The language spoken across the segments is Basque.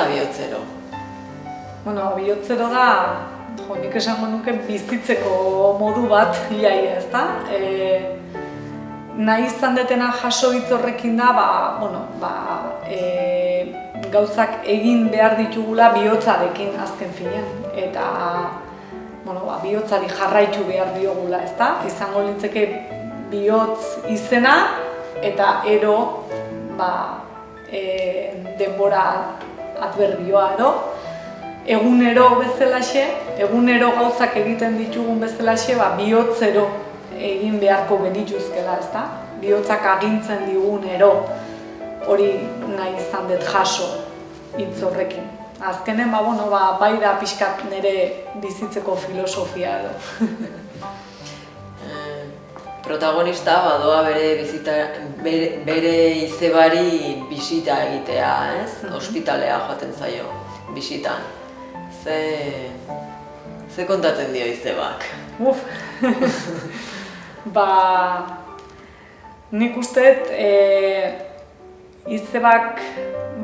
da bihotzero? Bueno, bihotzero da, nik esango nuke bizitzeko modu bat, iaia, ezta? Nahi izan detena jaso hitz horrekin da, gauzak egin behar ditugula bihotzarekin azken finean. Eta bihotzari jarraitu behar diogula, ezta? Izango litzeke bihotz izena eta ero denbora adberbioa edo. Egunero bezalaxe, egunero gauzak egiten ditugun bezalaxe, bihotzero egin beharko genituzkela, ezta? Bihotzak agintzen digunero hori nahi izan dut jaso hitz horrekin. Azkenen, bai da pixkat nire bizitzeko filosofia edo. Protagonista badoa bere izebari bisita egitea, ez? Ospitalea joaten zaio, bisitan. Ze kontatzen dio izebak? Nik usteet izebak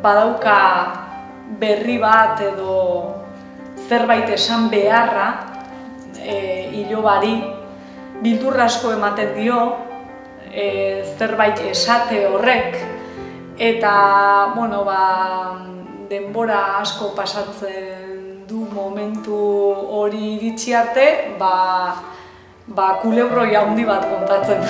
badauka berri bat edo zerbait esan beharra ilobari, bildur asko ematen dio, zerbait esate horrek, eta denbora asko pasatzen du momentu hori iritsi arte, kulebroi handi bat kontatzen.